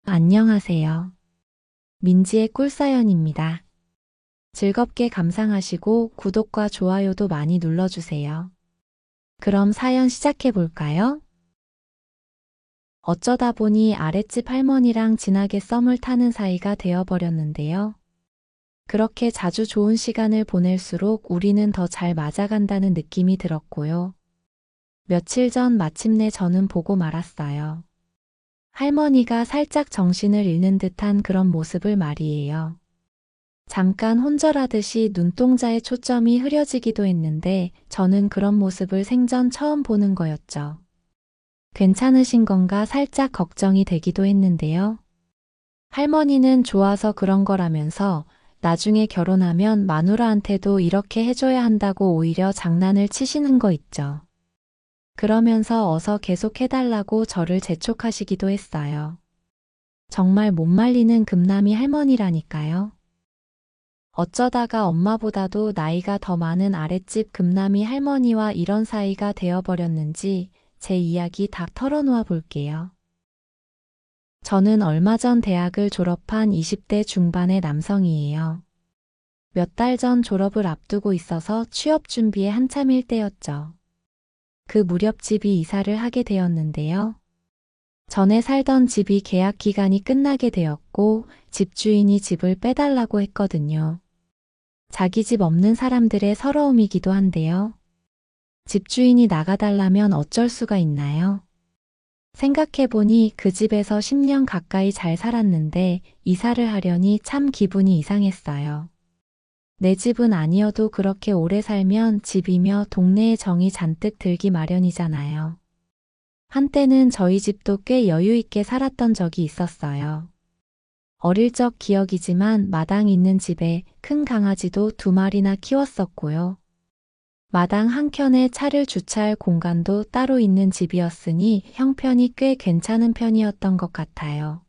안녕하세요. 민지의 꿀사연입니다. 즐겁게 감상하시고 구독과 좋아요도 많이 눌러주세요. 그럼 사연 시작해 볼까요? 어쩌다 보니 아랫집 할머니랑 진하게 썸을 타는 사이가 되어버렸는데요. 그렇게 자주 좋은 시간을 보낼수록 우리는 더 잘 맞아간다는 느낌이 들었고요. 며칠 전 마침내 저는 보고 말았어요. 할머니가 살짝 정신을 잃는 듯한 그런 모습을 말이에요. 잠깐 혼절하듯이 눈동자에 초점이 흐려지기도 했는데 저는 그런 모습을 생전 처음 보는 거였죠. 괜찮으신 건가 살짝 걱정이 되기도 했는데요. 할머니는 좋아서 그런 거라면서 나중에 결혼하면 마누라한테도 이렇게 해줘야 한다고 오히려 장난을 치시는 거 있죠. 그러면서 어서 계속 해달라고 저를 재촉하시기도 했어요. 정말 못 말리는 금남이 할머니라니까요. 어쩌다가 엄마보다도 나이가 더 많은 아랫집 금남이 할머니와 이런 사이가 되어버렸는지 제 이야기 다 털어놓아 볼게요. 저는 얼마 전 대학을 졸업한 20대 중반의 남성이에요. 몇 달 전 졸업을 앞두고 있어서 취업 준비에 한참일 때였죠. 그 무렵 집이 이사를 하게 되었는데요. 전에 살던 집이 계약 기간이 끝나게 되었고 집주인이 집을 빼달라고 했거든요. 자기 집 없는 사람들의 서러움이기도 한데요. 집주인이 나가달라면 어쩔 수가 있나요? 생각해보니 그 집에서 10년 가까이 잘 살았는데 이사를 하려니 참 기분이 이상했어요. 내 집은 아니어도 그렇게 오래 살면 집이며 동네의 정이 잔뜩 들기 마련이잖아요. 한때는 저희 집도 꽤 여유 있게 살았던 적이 있었어요. 어릴 적 기억이지만 마당 있는 집에 큰 강아지도 2마리나 키웠었고요. 마당 한켠에 차를 주차할 공간도 따로 있는 집이었으니 형편이 꽤 괜찮은 편이었던 것 같아요.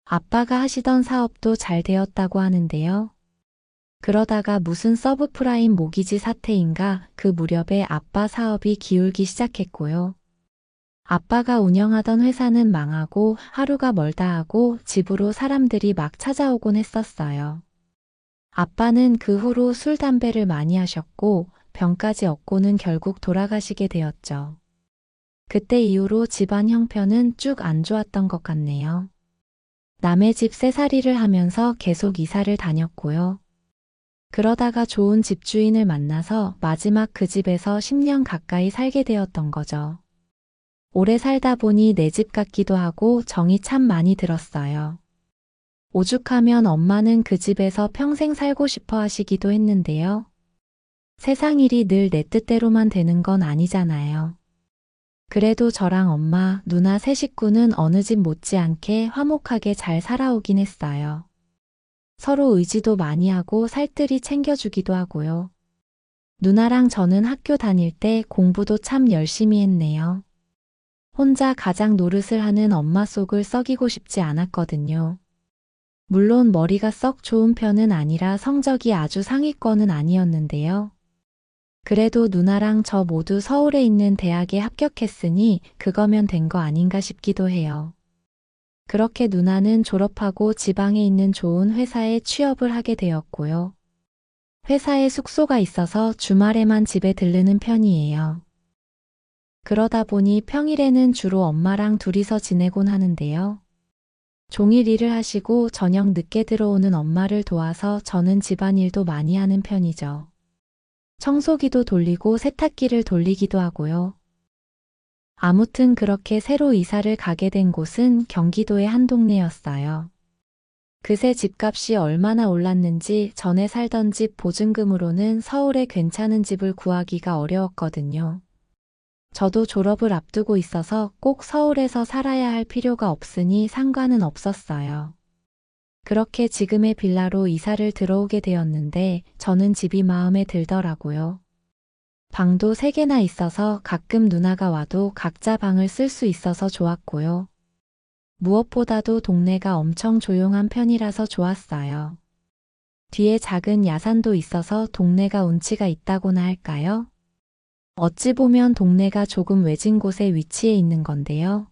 아빠가 하시던 사업도 잘 되었다고 하는데요. 그러다가 무슨 서브프라임 모기지 사태인가 그 무렵에 아빠 사업이 기울기 시작했고요. 아빠가 운영하던 회사는 망하고 하루가 멀다 하고 집으로 사람들이 막 찾아오곤 했었어요. 아빠는 그 후로 술, 담배를 많이 하셨고 병까지 얻고는 결국 돌아가시게 되었죠. 그때 이후로 집안 형편은 쭉 안 좋았던 것 같네요. 남의 집 새살이를 하면서 계속 이사를 다녔고요. 그러다가 좋은 집주인을 만나서 마지막 그 집에서 10년 가까이 살게 되었던 거죠. 오래 살다 보니 내 집 같기도 하고 정이 참 많이 들었어요. 오죽하면 엄마는 그 집에서 평생 살고 싶어 하시기도 했는데요. 세상 일이 늘 내 뜻대로만 되는 건 아니잖아요. 그래도 저랑 엄마, 누나 세 식구는 어느 집 못지않게 화목하게 잘 살아오긴 했어요. 서로 의지도 많이 하고 살뜰히 챙겨주기도 하고요. 누나랑 저는 학교 다닐 때 공부도 참 열심히 했네요. 혼자 가장 노릇을 하는 엄마 속을 썩이고 싶지 않았거든요. 물론 머리가 썩 좋은 편은 아니라 성적이 아주 상위권은 아니었는데요. 그래도 누나랑 저 모두 서울에 있는 대학에 합격했으니 그거면 된 거 아닌가 싶기도 해요. 그렇게 누나는 졸업하고 지방에 있는 좋은 회사에 취업을 하게 되었고요. 회사에 숙소가 있어서 주말에만 집에 들르는 편이에요. 그러다 보니 평일에는 주로 엄마랑 둘이서 지내곤 하는데요. 종일 일을 하시고 저녁 늦게 들어오는 엄마를 도와서 저는 집안일도 많이 하는 편이죠. 청소기도 돌리고 세탁기를 돌리기도 하고요. 아무튼 그렇게 새로 이사를 가게 된 곳은 경기도의 한 동네였어요. 그새 집값이 얼마나 올랐는지 전에 살던 집 보증금으로는 서울에 괜찮은 집을 구하기가 어려웠거든요. 저도 졸업을 앞두고 있어서 꼭 서울에서 살아야 할 필요가 없으니 상관은 없었어요. 그렇게 지금의 빌라로 이사를 들어오게 되었는데 저는 집이 마음에 들더라고요. 방도 3개나 있어서 가끔 누나가 와도 각자 방을 쓸 수 있어서 좋았고요. 무엇보다도 동네가 엄청 조용한 편이라서 좋았어요. 뒤에 작은 야산도 있어서 동네가 운치가 있다고나 할까요? 어찌 보면 동네가 조금 외진 곳에 위치해 있는 건데요.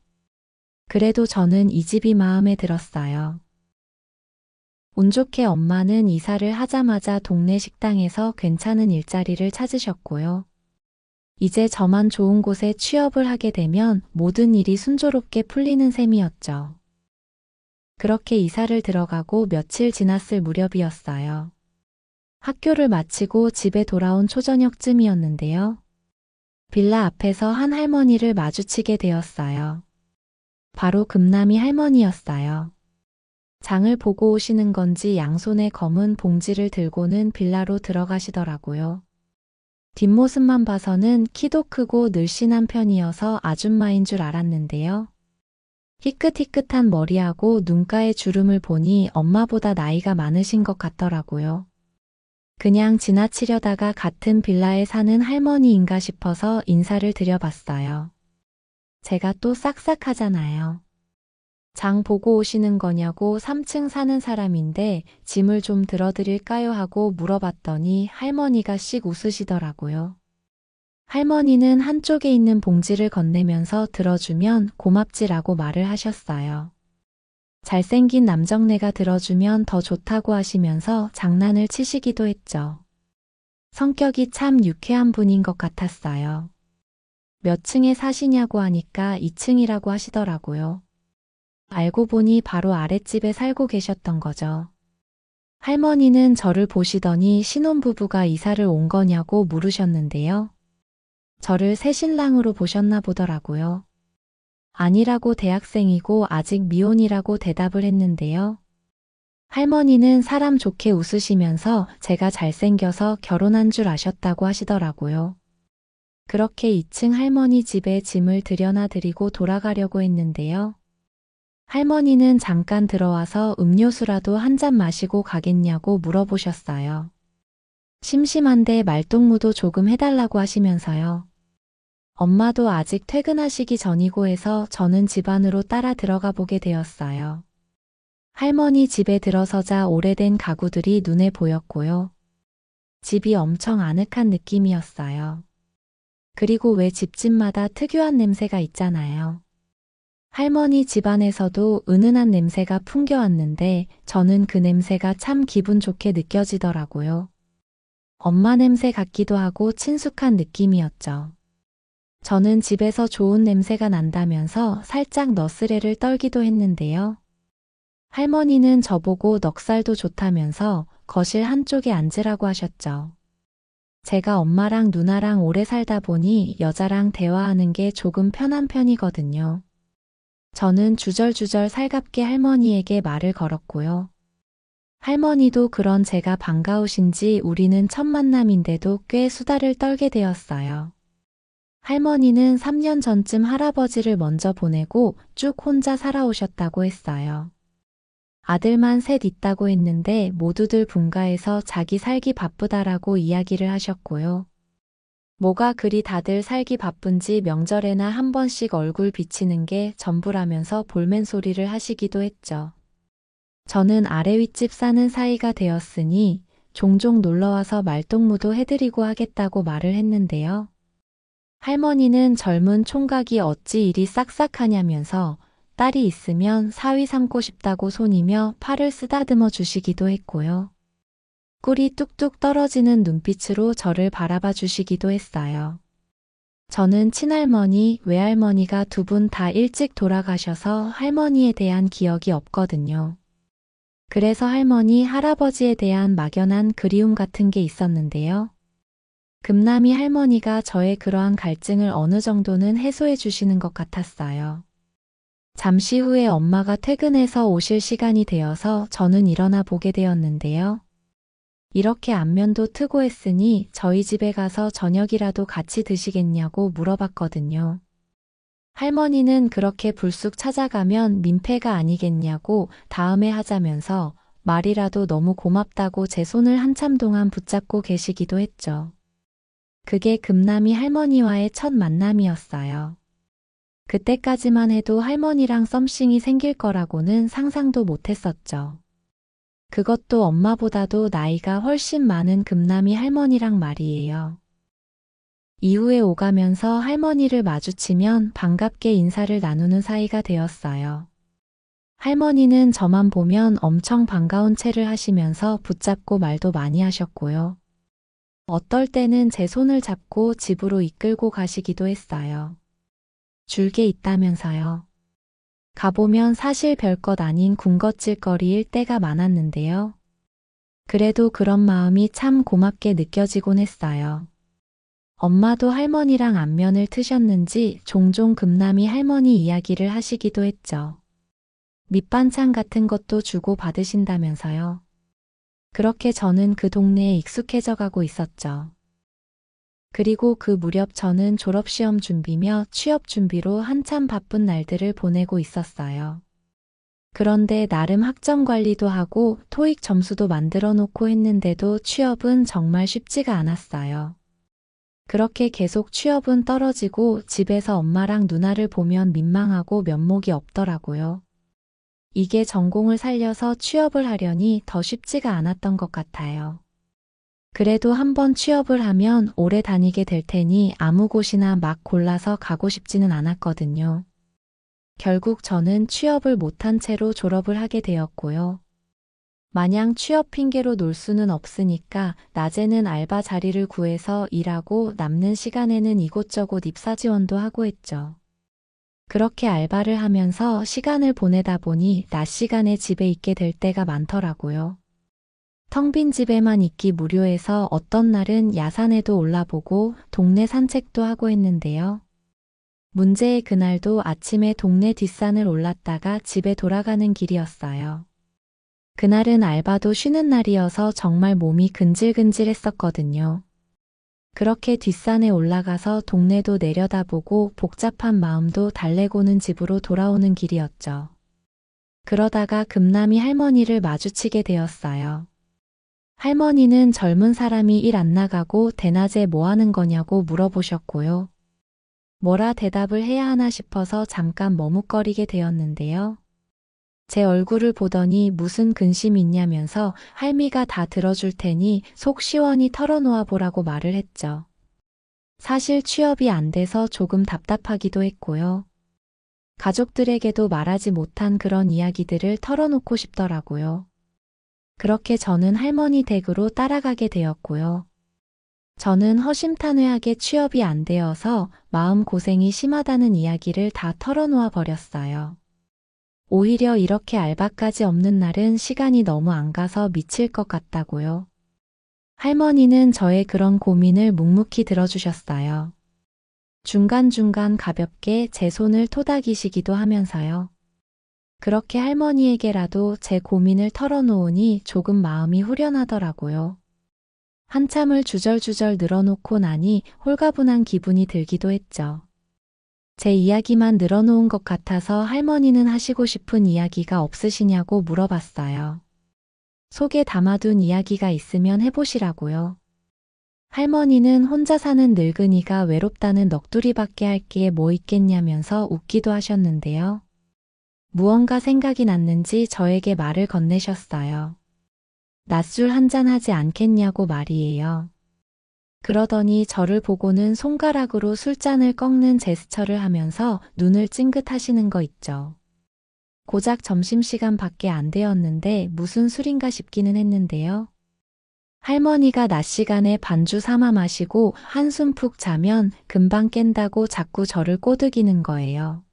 그래도 저는 이 집이 마음에 들었어요. 운 좋게 엄마는 이사를 하자마자 동네 식당에서 괜찮은 일자리를 찾으셨고요. 이제 저만 좋은 곳에 취업을 하게 되면 모든 일이 순조롭게 풀리는 셈이었죠. 그렇게 이사를 들어가고 며칠 지났을 무렵이었어요. 학교를 마치고 집에 돌아온 초저녁쯤이었는데요. 빌라 앞에서 한 할머니를 마주치게 되었어요. 바로 금남이 할머니였어요. 장을 보고 오시는 건지 양손에 검은 봉지를 들고는 빌라로 들어가시더라고요. 뒷모습만 봐서는 키도 크고 늘씬한 편이어서 아줌마인 줄 알았는데요. 희끗희끗한 머리하고 눈가에 주름을 보니 엄마보다 나이가 많으신 것 같더라고요. 그냥 지나치려다가 같은 빌라에 사는 할머니인가 싶어서 인사를 드려봤어요. 제가 또 싹싹하잖아요. 장 보고 오시는 거냐고 3층 사는 사람인데 짐을 좀 들어드릴까요 하고 물어봤더니 할머니가 씩 웃으시더라고요. 할머니는 한쪽에 있는 봉지를 건네면서 들어주면 고맙지라고 말을 하셨어요. 잘생긴 남정네가 들어주면 더 좋다고 하시면서 장난을 치시기도 했죠. 성격이 참 유쾌한 분인 것 같았어요. 몇 층에 사시냐고 하니까 2층이라고 하시더라고요. 알고 보니 바로 아랫집에 살고 계셨던 거죠. 할머니는 저를 보시더니 신혼부부가 이사를 온 거냐고 물으셨는데요. 저를 새신랑으로 보셨나 보더라고요. 아니라고 대학생이고 아직 미혼이라고 대답을 했는데요. 할머니는 사람 좋게 웃으시면서 제가 잘생겨서 결혼한 줄 아셨다고 하시더라고요. 그렇게 2층 할머니 집에 짐을 들여놔 드리고 돌아가려고 했는데요. 할머니는 잠깐 들어와서 음료수라도 한 잔 마시고 가겠냐고 물어보셨어요. 심심한데 말동무도 조금 해달라고 하시면서요. 엄마도 아직 퇴근하시기 전이고 해서 저는 집 안으로 따라 들어가 보게 되었어요. 할머니 집에 들어서자 오래된 가구들이 눈에 보였고요. 집이 엄청 아늑한 느낌이었어요. 그리고 왜 집집마다 특유한 냄새가 있잖아요. 할머니 집안에서도 은은한 냄새가 풍겨왔는데 저는 그 냄새가 참 기분 좋게 느껴지더라고요. 엄마 냄새 같기도 하고 친숙한 느낌이었죠. 저는 집에서 좋은 냄새가 난다면서 살짝 너스레를 떨기도 했는데요. 할머니는 저보고 넉살도 좋다면서 거실 한쪽에 앉으라고 하셨죠. 제가 엄마랑 누나랑 오래 살다 보니 여자랑 대화하는 게 조금 편한 편이거든요. 저는 주절주절 살갑게 할머니에게 말을 걸었고요. 할머니도 그런 제가 반가우신지 우리는 첫 만남인데도 꽤 수다를 떨게 되었어요. 할머니는 3년 전쯤 할아버지를 먼저 보내고 쭉 혼자 살아오셨다고 했어요. 아들만 셋 있다고 했는데 모두들 분가해서 자기 살기 바쁘다라고 이야기를 하셨고요. 뭐가 그리 다들 살기 바쁜지 명절에나 한 번씩 얼굴 비치는 게 전부라면서 볼멘소리를 하시기도 했죠. 저는 아래 윗집 사는 사이가 되었으니 종종 놀러와서 말동무도 해드리고 하겠다고 말을 했는데요. 할머니는 젊은 총각이 어찌 이리 싹싹하냐면서 딸이 있으면 사위 삼고 싶다고 손이며 팔을 쓰다듬어 주시기도 했고요. 꿀이 뚝뚝 떨어지는 눈빛으로 저를 바라봐 주시기도 했어요. 저는 친할머니, 외할머니가 두 분 다 일찍 돌아가셔서 할머니에 대한 기억이 없거든요. 그래서 할머니, 할아버지에 대한 막연한 그리움 같은 게 있었는데요. 금남이 할머니가 저의 그러한 갈증을 어느 정도는 해소해 주시는 것 같았어요. 잠시 후에 엄마가 퇴근해서 오실 시간이 되어서 저는 일어나 보게 되었는데요. 이렇게 안면도 트고 했으니 저희 집에 가서 저녁이라도 같이 드시겠냐고 물어봤거든요. 할머니는 그렇게 불쑥 찾아가면 민폐가 아니겠냐고 다음에 하자면서 말이라도 너무 고맙다고 제 손을 한참 동안 붙잡고 계시기도 했죠. 그게 금남이 할머니와의 첫 만남이었어요. 그때까지만 해도 할머니랑 썸씽이 생길 거라고는 상상도 못했었죠. 그것도 엄마보다도 나이가 훨씬 많은 금남이 할머니랑 말이에요. 이후에 오가면서 할머니를 마주치면 반갑게 인사를 나누는 사이가 되었어요. 할머니는 저만 보면 엄청 반가운 체를 하시면서 붙잡고 말도 많이 하셨고요. 어떨 때는 제 손을 잡고 집으로 이끌고 가시기도 했어요. 줄게 있다면서요. 가보면 사실 별것 아닌 군것질거리일 때가 많았는데요. 그래도 그런 마음이 참 고맙게 느껴지곤 했어요. 엄마도 할머니랑 안면을 트셨는지 종종 금남이 할머니 이야기를 하시기도 했죠. 밑반찬 같은 것도 주고 받으신다면서요. 그렇게 저는 그 동네에 익숙해져 가고 있었죠. 그리고 그 무렵 저는 졸업시험 준비며 취업 준비로 한참 바쁜 날들을 보내고 있었어요. 그런데 나름 학점 관리도 하고 토익 점수도 만들어 놓고 했는데도 취업은 정말 쉽지가 않았어요. 그렇게 계속 취업은 떨어지고 집에서 엄마랑 누나를 보면 민망하고 면목이 없더라고요. 이게 전공을 살려서 취업을 하려니 더 쉽지가 않았던 것 같아요. 그래도 한번 취업을 하면 오래 다니게 될 테니 아무 곳이나 막 골라서 가고 싶지는 않았거든요. 결국 저는 취업을 못한 채로 졸업을 하게 되었고요. 마냥 취업 핑계로 놀 수는 없으니까 낮에는 알바 자리를 구해서 일하고 남는 시간에는 이곳저곳 입사 지원도 하고 했죠. 그렇게 알바를 하면서 시간을 보내다 보니 낮 시간에 집에 있게 될 때가 많더라고요. 텅 빈 집에만 있기 무료해서 어떤 날은 야산에도 올라보고 동네 산책도 하고 했는데요. 문제의 그날도 아침에 동네 뒷산을 올랐다가 집에 돌아가는 길이었어요. 그날은 알바도 쉬는 날이어서 정말 몸이 근질근질했었거든요. 그렇게 뒷산에 올라가서 동네도 내려다보고 복잡한 마음도 달래고는 집으로 돌아오는 길이었죠. 그러다가 금남이 할머니를 마주치게 되었어요. 할머니는 젊은 사람이 일 안 나가고 대낮에 뭐 하는 거냐고 물어보셨고요. 뭐라 대답을 해야 하나 싶어서 잠깐 머뭇거리게 되었는데요. 제 얼굴을 보더니 무슨 근심 있냐면서 할미가 다 들어줄 테니 속 시원히 털어놓아 보라고 말을 했죠. 사실 취업이 안 돼서 조금 답답하기도 했고요. 가족들에게도 말하지 못한 그런 이야기들을 털어놓고 싶더라고요. 그렇게 저는 할머니 댁으로 따라가게 되었고요. 저는 허심탄회하게 취업이 안 되어서 마음고생이 심하다는 이야기를 다 털어놓아 버렸어요. 오히려 이렇게 알바까지 없는 날은 시간이 너무 안 가서 미칠 것 같다고요. 할머니는 저의 그런 고민을 묵묵히 들어주셨어요. 중간중간 가볍게 제 손을 토닥이시기도 하면서요. 그렇게 할머니에게라도 제 고민을 털어놓으니 조금 마음이 후련하더라고요. 한참을 주절주절 늘어놓고 나니 홀가분한 기분이 들기도 했죠. 제 이야기만 늘어놓은 것 같아서 할머니는 하시고 싶은 이야기가 없으시냐고 물어봤어요. 속에 담아둔 이야기가 있으면 해보시라고요. 할머니는 혼자 사는 늙은이가 외롭다는 넋두리밖에 할 게 뭐 있겠냐면서 웃기도 하셨는데요. 무언가 생각이 났는지 저에게 말을 건네셨어요. 낮술 한잔 하지 않겠냐고 말이에요. 그러더니 저를 보고는 손가락으로 술잔을 꺾는 제스처를 하면서 눈을 찡긋하시는 거 있죠. 고작 점심시간 밖에 안 되었는데 무슨 술인가 싶기는 했는데요. 할머니가 낮 시간에 반주 삼아 마시고 한숨 푹 자면 금방 깬다고 자꾸 저를 꼬드기는 거예요.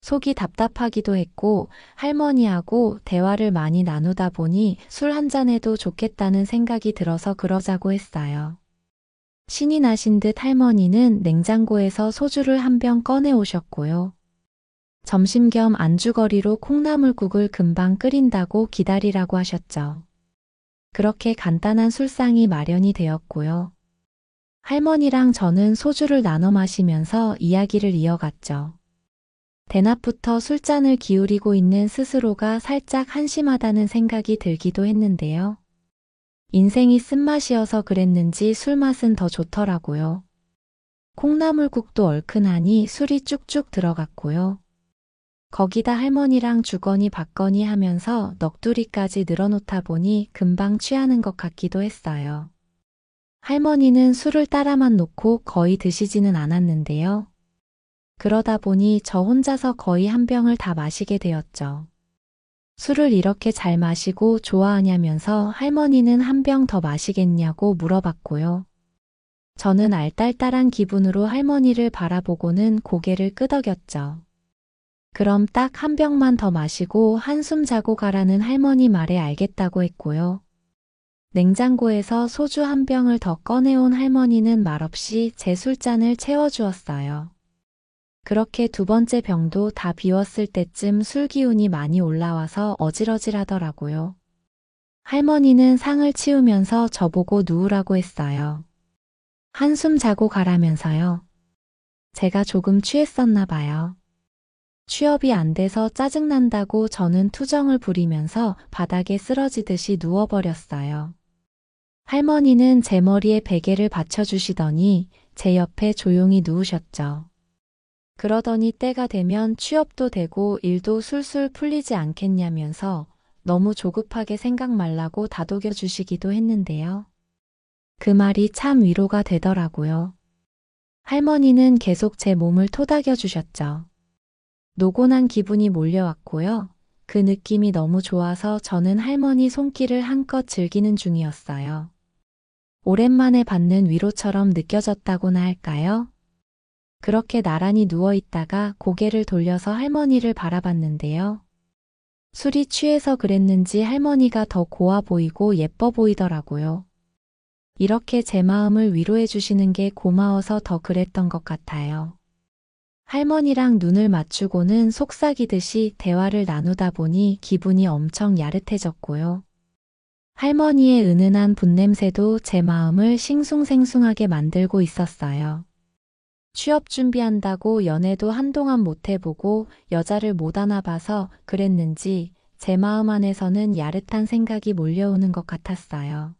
속이 답답하기도 했고 할머니하고 대화를 많이 나누다 보니 술 한 잔해도 좋겠다는 생각이 들어서 그러자고 했어요. 신이 나신 듯 할머니는 냉장고에서 소주를 한 병 꺼내 오셨고요. 점심 겸 안주거리로 콩나물국을 금방 끓인다고 기다리라고 하셨죠. 그렇게 간단한 술상이 마련이 되었고요. 할머니랑 저는 소주를 나눠 마시면서 이야기를 이어갔죠. 대낮부터 술잔을 기울이고 있는 스스로가 살짝 한심하다는 생각이 들기도 했는데요. 인생이 쓴맛이어서 그랬는지 술맛은 더 좋더라고요. 콩나물국도 얼큰하니 술이 쭉쭉 들어갔고요. 거기다 할머니랑 주거니 받거니 하면서 넋두리까지 늘어놓다 보니 금방 취하는 것 같기도 했어요. 할머니는 술을 따라만 놓고 거의 드시지는 않았는데요. 그러다 보니 저 혼자서 거의 한 병을 다 마시게 되었죠. 술을 이렇게 잘 마시고 좋아하냐면서 할머니는 한 병 더 마시겠냐고 물어봤고요. 저는 알딸딸한 기분으로 할머니를 바라보고는 고개를 끄덕였죠. 그럼 딱 한 병만 더 마시고 한숨 자고 가라는 할머니 말에 알겠다고 했고요. 냉장고에서 소주 한 병을 더 꺼내온 할머니는 말없이 제 술잔을 채워주었어요. 그렇게 두 번째 병도 다 비웠을 때쯤 술 기운이 많이 올라와서 어질어질하더라고요. 할머니는 상을 치우면서 저보고 누우라고 했어요. 한숨 자고 가라면서요. 제가 조금 취했었나 봐요. 취업이 안 돼서 짜증난다고 저는 투정을 부리면서 바닥에 쓰러지듯이 누워버렸어요. 할머니는 제 머리에 베개를 받쳐주시더니 제 옆에 조용히 누우셨죠. 그러더니 때가 되면 취업도 되고 일도 술술 풀리지 않겠냐면서 너무 조급하게 생각 말라고 다독여 주시기도 했는데요. 그 말이 참 위로가 되더라고요. 할머니는 계속 제 몸을 토닥여 주셨죠. 노곤한 기분이 몰려왔고요. 그 느낌이 너무 좋아서 저는 할머니 손길을 한껏 즐기는 중이었어요. 오랜만에 받는 위로처럼 느껴졌다고나 할까요? 그렇게 나란히 누워있다가 고개를 돌려서 할머니를 바라봤는데요. 술이 취해서 그랬는지 할머니가 더 고와 보이고 예뻐 보이더라고요. 이렇게 제 마음을 위로해 주시는 게 고마워서 더 그랬던 것 같아요. 할머니랑 눈을 맞추고는 속삭이듯이 대화를 나누다 보니 기분이 엄청 야릇해졌고요. 할머니의 은은한 분냄새도 제 마음을 싱숭생숭하게 만들고 있었어요. 취업 준비한다고 연애도 한동안 못 해보고 여자를 못 안아봐서 그랬는지 제 마음 안에서는 야릇한 생각이 몰려오는 것 같았어요.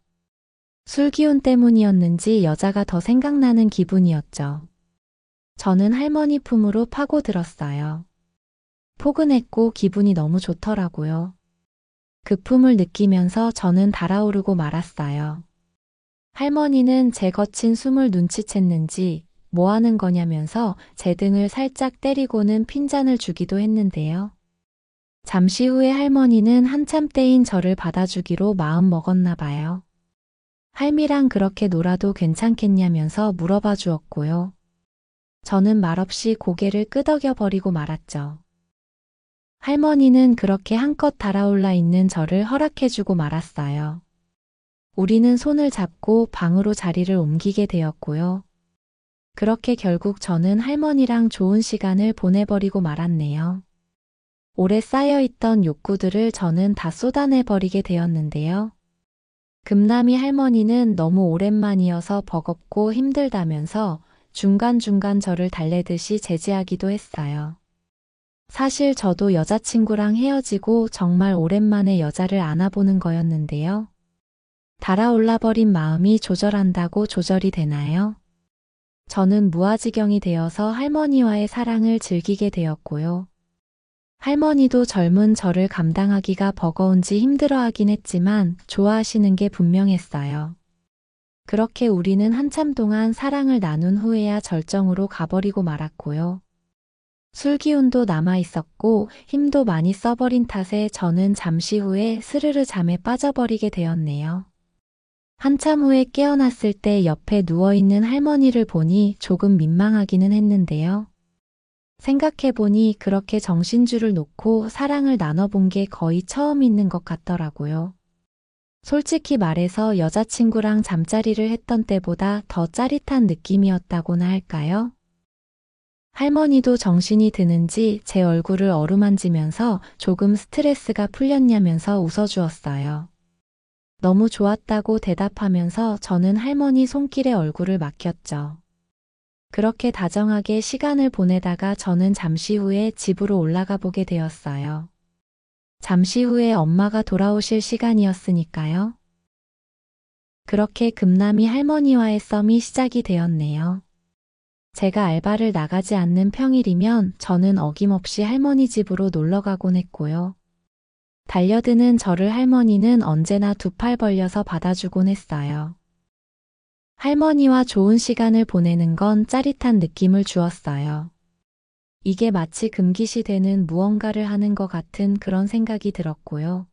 술 기운 때문이었는지 여자가 더 생각나는 기분이었죠. 저는 할머니 품으로 파고들었어요. 포근했고 기분이 너무 좋더라고요. 그 품을 느끼면서 저는 달아오르고 말았어요. 할머니는 제 거친 숨을 눈치챘는지 뭐 하는 거냐면서 제 등을 살짝 때리고는 핀잔을 주기도 했는데요. 잠시 후에 할머니는 한참 때인 저를 받아주기로 마음 먹었나 봐요. 할미랑 그렇게 놀아도 괜찮겠냐면서 물어봐 주었고요. 저는 말없이 고개를 끄덕여 버리고 말았죠. 할머니는 그렇게 한껏 달아올라 있는 저를 허락해주고 말았어요. 우리는 손을 잡고 방으로 자리를 옮기게 되었고요. 그렇게 결국 저는 할머니랑 좋은 시간을 보내버리고 말았네요. 오래 쌓여있던 욕구들을 저는 다 쏟아내버리게 되었는데요. 금남이 할머니는 너무 오랜만이어서 버겁고 힘들다면서 중간중간 저를 달래듯이 제지하기도 했어요. 사실 저도 여자친구랑 헤어지고 정말 오랜만에 여자를 안아보는 거였는데요. 달아올라버린 마음이 조절한다고 조절이 되나요? 저는 무아지경이 되어서 할머니와의 사랑을 즐기게 되었고요. 할머니도 젊은 저를 감당하기가 버거운지 힘들어하긴 했지만 좋아하시는 게 분명했어요. 그렇게 우리는 한참 동안 사랑을 나눈 후에야 절정으로 가버리고 말았고요. 술 기운도 남아 있었고 힘도 많이 써버린 탓에 저는 잠시 후에 스르르 잠에 빠져버리게 되었네요. 한참 후에 깨어났을 때 옆에 누워있는 할머니를 보니 조금 민망하기는 했는데요. 생각해보니 그렇게 정신줄을 놓고 사랑을 나눠본 게 거의 처음 있는 것 같더라고요. 솔직히 말해서 여자친구랑 잠자리를 했던 때보다 더 짜릿한 느낌이었다고나 할까요? 할머니도 정신이 드는지 제 얼굴을 어루만지면서 조금 스트레스가 풀렸냐면서 웃어주었어요. 너무 좋았다고 대답하면서 저는 할머니 손길에 얼굴을 맡겼죠. 그렇게 다정하게 시간을 보내다가 저는 잠시 후에 집으로 올라가 보게 되었어요. 잠시 후에 엄마가 돌아오실 시간이었으니까요. 그렇게 금남이 할머니와의 썸이 시작이 되었네요. 제가 알바를 나가지 않는 평일이면 저는 어김없이 할머니 집으로 놀러 가곤 했고요. 달려드는 저를 할머니는 언제나 두 팔 벌려서 받아주곤 했어요. 할머니와 좋은 시간을 보내는 건 짜릿한 느낌을 주었어요. 이게 마치 금기시 되는 무언가를 하는 것 같은 그런 생각이 들었고요.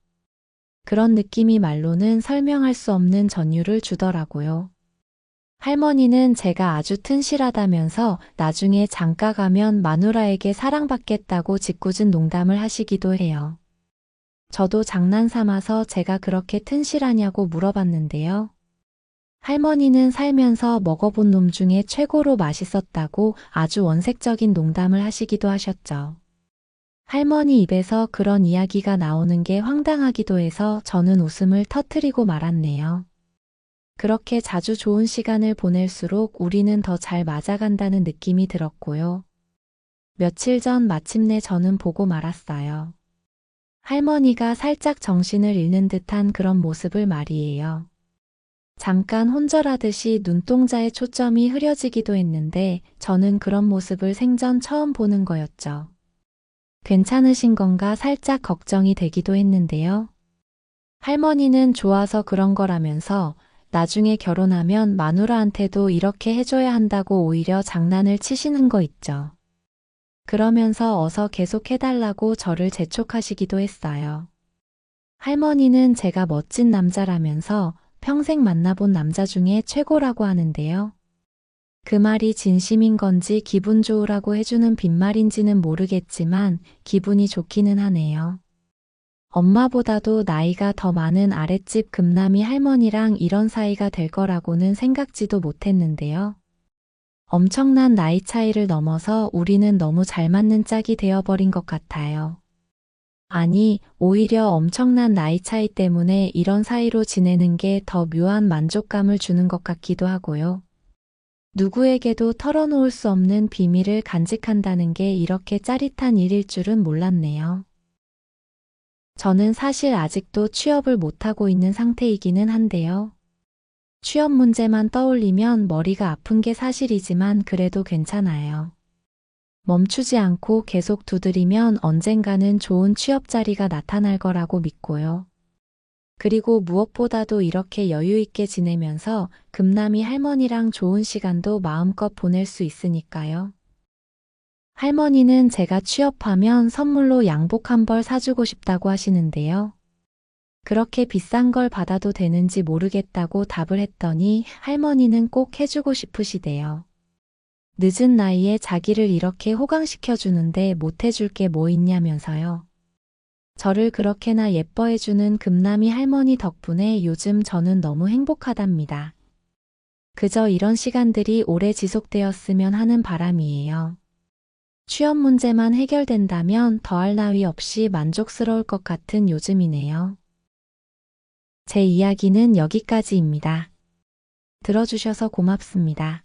그런 느낌이 말로는 설명할 수 없는 전율을 주더라고요. 할머니는 제가 아주 튼실하다면서 나중에 장가 가면 마누라에게 사랑받겠다고 짓궂은 농담을 하시기도 해요. 저도 장난 삼아서 제가 그렇게 튼실하냐고 물어봤는데요. 할머니는 살면서 먹어본 놈 중에 최고로 맛있었다고 아주 원색적인 농담을 하시기도 하셨죠. 할머니 입에서 그런 이야기가 나오는 게 황당하기도 해서 저는 웃음을 터뜨리고 말았네요. 그렇게 자주 좋은 시간을 보낼수록 우리는 더 잘 맞아간다는 느낌이 들었고요. 며칠 전 마침내 저는 보고 말았어요. 할머니가 살짝 정신을 잃는 듯한 그런 모습을 말이에요. 잠깐 혼절하듯이 눈동자에 초점이 흐려지기도 했는데 저는 그런 모습을 생전 처음 보는 거였죠. 괜찮으신 건가 살짝 걱정이 되기도 했는데요. 할머니는 좋아서 그런 거라면서 나중에 결혼하면 마누라한테도 이렇게 해줘야 한다고 오히려 장난을 치시는 거 있죠. 그러면서 어서 계속 해달라고 저를 재촉하시기도 했어요. 할머니는 제가 멋진 남자라면서 평생 만나본 남자 중에 최고라고 하는데요. 그 말이 진심인 건지 기분 좋으라고 해주는 빈말인지는 모르겠지만 기분이 좋기는 하네요. 엄마보다도 나이가 더 많은 아랫집 금남이 할머니랑 이런 사이가 될 거라고는 생각지도 못했는데요. 엄청난 나이 차이를 넘어서 우리는 너무 잘 맞는 짝이 되어버린 것 같아요. 아니, 오히려 엄청난 나이 차이 때문에 이런 사이로 지내는 게 더 묘한 만족감을 주는 것 같기도 하고요. 누구에게도 털어놓을 수 없는 비밀을 간직한다는 게 이렇게 짜릿한 일일 줄은 몰랐네요. 저는 사실 아직도 취업을 못하고 있는 상태이기는 한데요. 취업 문제만 떠올리면 머리가 아픈 게 사실이지만 그래도 괜찮아요. 멈추지 않고 계속 두드리면 언젠가는 좋은 취업 자리가 나타날 거라고 믿고요. 그리고 무엇보다도 이렇게 여유 있게 지내면서 금남이 할머니랑 좋은 시간도 마음껏 보낼 수 있으니까요. 할머니는 제가 취업하면 선물로 양복 한 벌 사주고 싶다고 하시는데요. 그렇게 비싼 걸 받아도 되는지 모르겠다고 답을 했더니 할머니는 꼭 해주고 싶으시대요. 늦은 나이에 자기를 이렇게 호강시켜주는데 못해줄 게 뭐 있냐면서요. 저를 그렇게나 예뻐해주는 금남이 할머니 덕분에 요즘 저는 너무 행복하답니다. 그저 이런 시간들이 오래 지속되었으면 하는 바람이에요. 취업 문제만 해결된다면 더할 나위 없이 만족스러울 것 같은 요즘이네요. 제 이야기는 여기까지입니다. 들어주셔서 고맙습니다.